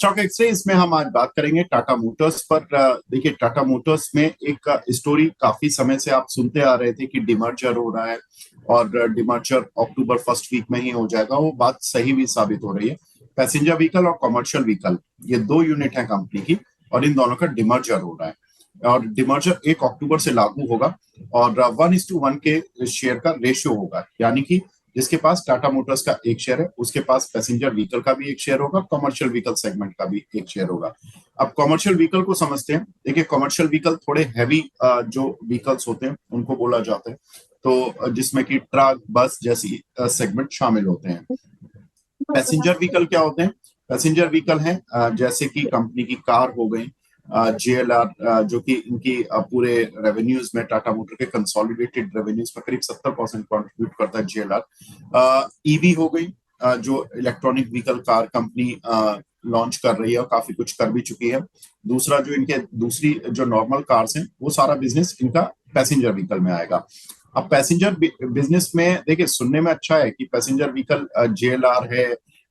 Stock x ray इसमें हम आज बात करेंगे टाटा मोटर्स पर। देखिए, टाटा मोटर्स में एक स्टोरी काफी समय से आप सुनते आ रहे थे कि डिमर्जर हो रहा है और डिमर्जर अक्टूबर फर्स्ट वीक में ही हो जाएगा। वो बात सही भी साबित हो रही है। पैसेंजर व्हीकल और कमर्शियल व्हीकल, ये दो यूनिट है कंपनी की और इन दोनों का डिमर्जर हो रहा है और डिमर्जर 1 अक्टूबर से लागू होगा और 1:1 के शेयर का रेशियो होगा, यानी कि जिसके पास टाटा मोटर्स का एक शेयर है उसके पास पैसेंजर व्हीकल का भी एक शेयर होगा, कमर्शियल व्हीकल सेगमेंट का भी एक शेयर होगा। अब कमर्शियल व्हीकल को समझते हैं। देखिए, कमर्शियल व्हीकल थोड़े हैवी जो व्हीकल्स होते हैं उनको बोला जाता है, तो जिसमें कि ट्रक, बस जैसी सेगमेंट शामिल होते हैं। पैसेंजर व्हीकल क्या होते हैं? पैसेंजर व्हीकल हैं जैसे कि कंपनी की कार हो गई, JLR, जो कि इनकी पूरे रेवेन्यूज में, टाटा मोटर के कंसोलिडेटेड रेवेन्यूज में करीब 70% कंट्रीब्यूट करता है JLR। ईवी हो गई, जो electronic vehicle car company launch कर रही है और काफी कुछ कर भी चुकी है। दूसरा, जो इनके दूसरी जो नॉर्मल कार्स हैं, वो सारा बिजनेस इनका पैसेंजर व्हीकल में आएगा। अब पैसेंजर बिजनेस में देखिए, सुनने में अच्छा है कि पैसेंजर व्हीकल JLR है,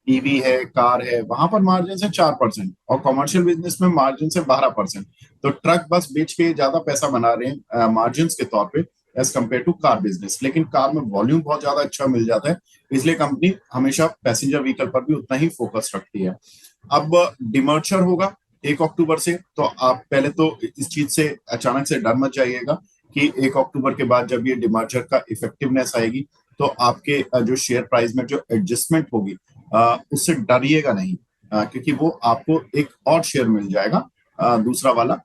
ईवी है, कार है, वहां पर मार्जिन है 4% और कमर्शियल बिजनेस में मार्जिन है 12%। तो ट्रक बस बेच के ज्यादा पैसा बना रहे हैं मार्जिन के तौर पे as compare to car business, लेकिन कार में वॉल्यूम बहुत ज्यादा अच्छा मिल जाता है, इसलिए कंपनी हमेशा पैसेंजर व्हीकल पर भी उतना ही फोकस रखती है। अब डिमर्जर होगा 1 अक्टूबर से, तो आप पहले तो इस चीज से अचानक से डर मत जाइएगा कि 1 अक्टूबर के बाद जब ये डिमर्जर का इफेक्टिवनेस आएगी तो आपके जो शेयर प्राइस में जो एडजस्टमेंट होगी उससे डरिएगा नहीं, क्योंकि वो आपको एक और शेयर मिल जाएगा, दूसरा वाला,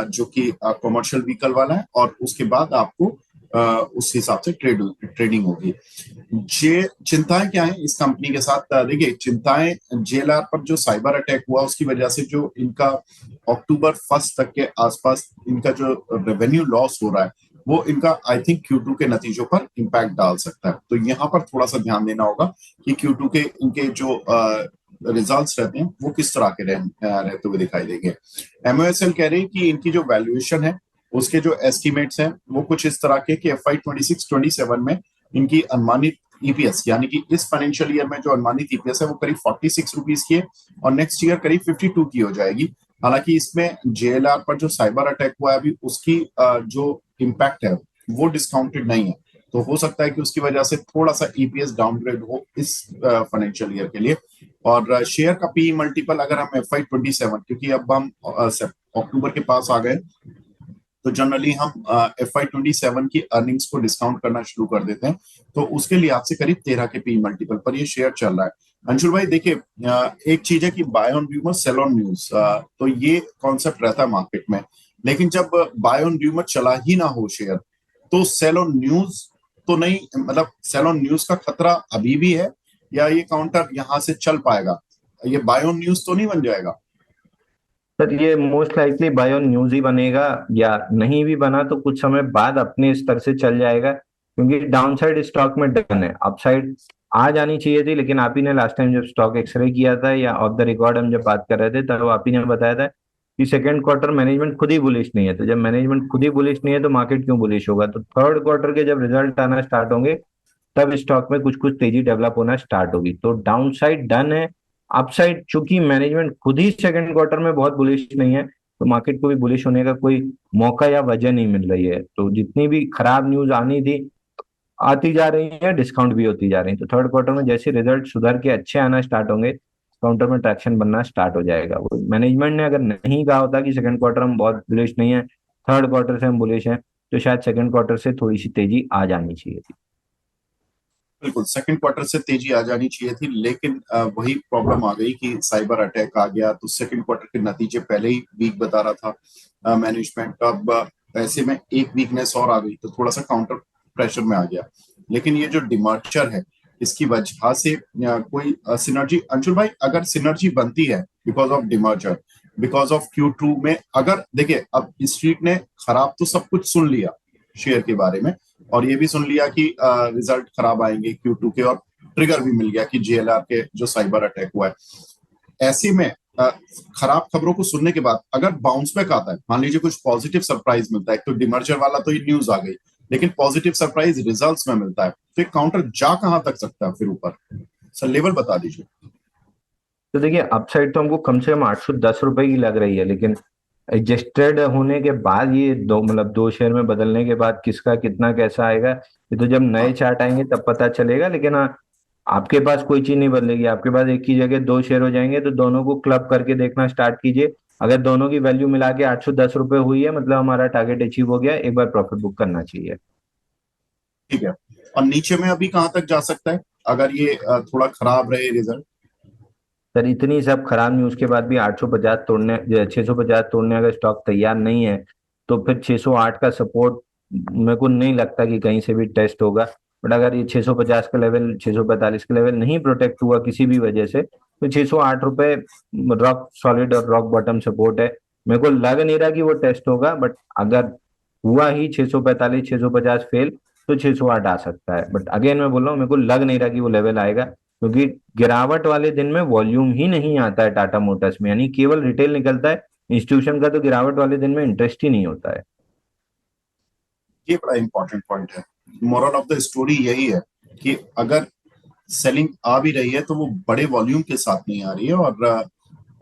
जो कि कमर्शियल व्हीकल वाला है, और उसके बाद आपको उस हिसाब से ट्रेडिंग होगी। ये चिंताएं क्या है इस कंपनी के साथ? देखिए, चिंताएं JLR पर जो साइबर अटैक हुआ उसकी वजह से जो इनका अक्टूबर फर्स्ट तक के आसपास इनका जो रेवेन्यू लॉस हो रहा है, वो इनका आई थिंक Q2 के नतीजों पर इम्पैक्ट डाल सकता है। तो यहाँ पर थोड़ा सा ध्यान देना होगा कि Q2 के इनके जो रिजल्ट्स रहते हैं वो किस तरह के रहते हुए दिखाई देंगे। MOSL कह रही है कि इनकी जो वैल्यूएशन है उसके जो एस्टिमेट्स हैं वो कुछ इस तरह के कि FY 26-27 में इनकी अनुमानित EPS, यानी कि इस फाइनेंशियल ईयर में जो अनुमानित EPS है वो करीब 46 रुपीज की है और नेक्स्ट ईयर करीब 52 की हो जाएगी। हालांकि इसमें JLR पर जो साइबर अटैक हुआ है अभी उसकी जो इम्पैक्ट है वो डिस्काउंटेड नहीं है, तो हो सकता है कि उसकी वजह से थोड़ा सा EPS डाउनग्रेड हो इस फाइनेंशियल ईयर के लिए। और शेयर का PE मल्टीपल अगर हम FY 27, क्योंकि अब हम अक्टूबर के पास आ गए, तो जनरली हम FY 27 की अर्निंग्स को डिस्काउंट करना शुरू कर देते हैं, तो उसके लिए आपसे करीब 13 के PE मल्टीपल पर ये शेयर चल रहा है। अंशुल भाई, देखिए, एक चीज है कि buy on rumour sell on news, तो ये कॉन्सेप्ट रहता है मार्केट में, लेकिन जब बाय ऑन रूमर चला ही ना हो शेयर, तो सेल ऑन न्यूज तो नहीं, मतलब सेल ऑन न्यूज का खतरा अभी भी है, या ये काउंटर यहां से चल पाएगा? ये बाय ऑन न्यूज तो नहीं बन जाएगा? सर, ये most likely buy on news ही बनेगा, या नहीं भी बना तो कुछ समय बाद अपने स्तर से चल जाएगा, क्योंकि डाउनसाइड स्टॉक में डन है। अपसाइड आ जानी चाहिए थी, लेकिन आप ही ने लास्ट टाइम जब स्टॉक एक्सरे किया था या ऑफ द रिकॉर्ड हम जब बात कर रहे थे, तब आप ही ने बताया था कि सेकंड क्वार्टर मैनेजमेंट खुद ही बुलिश नहीं है। तो जब मैनेजमेंट खुद ही बुलिश नहीं है तो मार्केट क्यों बुलिश होगा? तो थर्ड क्वार्टर के जब रिजल्ट आना स्टार्ट होंगे तब स्टॉक में कुछ कुछ तेजी डेवलप होना स्टार्ट होगी। तो डाउन साइड डन है। अपसाइड चूंकि मैनेजमेंट खुद ही सेकंड क्वार्टर में बहुत बुलिश नहीं है, तो मार्केट को भी बुलिश होने का कोई मौका या वजह नहीं मिल रही है। तो जितनी भी खराब न्यूज आनी थी आती जा रही है, डिस्काउंट भी होती जा रही है। तो थर्ड क्वार्टर में जैसे रिजल्ट सुधर के अच्छे आना स्टार्ट होंगे, काउंटर में ट्रैक्शन बनना स्टार्ट हो जाएगा। वो मैनेजमेंट ने अगर नहीं कहा होता कि सेकंड क्वार्टर हम बहुत बुलिश नहीं है, थर्ड क्वार्टर से हम बुलिश हैं, तो शायद सेकंड क्वार्टर से थोड़ी सी तेजी आ जानी चाहिए थी। बिल्कुल, सेकंड क्वार्टर से तेजी आ जानी चाहिए थी, लेकिन वही प्रॉब्लम आ गई कि साइबर अटैक आ गया, तो सेकंड क्वार्टर के नतीजे पहले ही वीक बता रहा था मैनेजमेंट। अब ऐसे में एक वीकनेस और आ गई तो थोड़ा सा काउंटर प्रेशर में आ गया। लेकिन ये जो डिमार्चर है इसकी वजह से कोई सिनर्जी, अंशुल भाई, अगर सिनर्जी बनती है because of demerger, because of Q2 में, अगर देखिए, अब स्ट्रीट ने खराब तो सब कुछ सुन लिया शेयर के बारे में, और ये भी सुन लिया कि रिजल्ट खराब आएंगे Q2 के, और ट्रिगर भी मिल गया कि JLR के जो साइबर अटैक हुआ है। ऐसे में खराब खबरों को सुनने के बाद अगर बाउंस बैक आता है, मान लीजिए कुछ पॉजिटिव सरप्राइज मिलता है, तो डिमर्जर वाला तो ये न्यूज आ गई, लेकिन पॉजिटिव सरप्राइज रिजल्ट्स में मिलता है, तो काउंटर जा कहां तक सकता है फिर ऊपर? सर, लेवल बता दीजिए। तो देखिए अपसाइड तो हमको कम से कम 810 रुपए की लग रही है, लेकिन एडजस्टेड होने के बाद ये दो मतलब दो शेयर में बदलने के बाद किसका कितना कैसा आएगा, ये तो जब नए हाँ चार्ट आएंगे तब पता चलेगा। लेकिन हाँ, आपके पास कोई चीज नहीं बदलेगी, आपके पास एक की जगह दो शेयर हो जाएंगे, तो दोनों को क्लब करके देखना स्टार्ट कीजिए। अगर दोनों की वैल्यू मिला के 810 रुपए हुई है, मतलब हमारा टारगेट अचीव हो गया, एक बार प्रॉफिट बुक करना चाहिए। ठीक है। और नीचे में अभी कहाँ तक जा सकता है अगर ये थोड़ा खराब रहे रिजल्ट? सर इतनी सब खराब न्यूज के बाद भी 850 तोड़ने 650 तोड़ने अगर स्टॉक तैयार नहीं है, तो फिर 608 का सपोर्ट मेरे को नहीं लगता कि कहीं से भी टेस्ट होगा। बट अगर ये 650 का लेवल 645 का लेवल नहीं प्रोटेक्ट हुआ किसी भी वजह से, तो 608 रुपए रॉक सॉलिड और रॉक बॉटम सपोर्ट है। मेरे को लग नहीं रहा कि वो टेस्ट होगा, बट अगर हुआ ही 645 650 फेल, तो 608 आ सकता है। बट अगेन मैं बोल रहा हूँ, मेरे को लग नहीं रहा कि वो लेवल आएगा, क्योंकि गिरावट वाले दिन में वॉल्यूम ही नहीं आता है टाटा मोटर्स में, यानी केवल रिटेल निकलता है। इंस्टीट्यूशन का तो गिरावट वाले दिन में इंटरेस्ट ही नहीं होता है। ये बड़ा इंपॉर्टेंट पॉइंट है। मोरल ऑफ द स्टोरी यही है कि अगर सेलिंग आ भी रही है तो वो बड़े वॉल्यूम के साथ नहीं आ रही है, और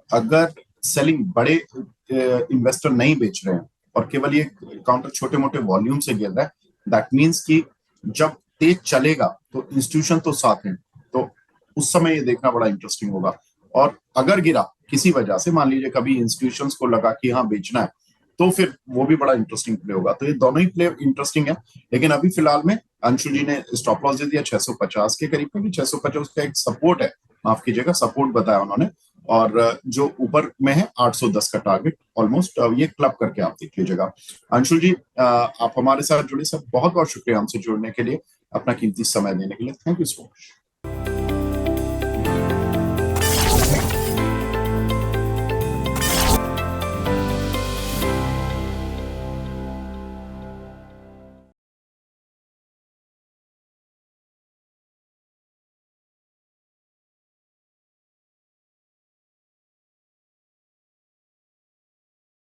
अगर सेलिंग बड़े इन्वेस्टर नहीं बेच रहे हैं और केवल ये काउंटर छोटे मोटे वॉल्यूम से गिर रहा है, दैट मीन्स कि जब तेज चलेगा तो इंस्टीट्यूशन तो साथ हैं, तो उस समय ये देखना बड़ा इंटरेस्टिंग होगा। और अगर गिरा किसी वजह से, मान लीजिए कभी इंस्टीट्यूशंस को लगा कि हाँ बेचना है, तो फिर वो भी बड़ा इंटरेस्टिंग प्ले होगा। तो ये दोनों ही प्ले इंटरेस्टिंग है। लेकिन अभी फिलहाल में अंशु जी ने स्टॉप लॉस दे दिया 650 के करीब, क्योंकि 650 का एक सपोर्ट है, माफ कीजिएगा सपोर्ट बताया उन्होंने। और जो ऊपर में है 810 का टारगेट ऑलमोस्ट, ये क्लब करके आप देख लीजिएगा। अंशुल जी आप हमारे साथ जुड़े, सर बहुत बहुत शुक्रिया हमसे जुड़ने के लिए, अपना कीमती समय देने के लिए। Thank you so much.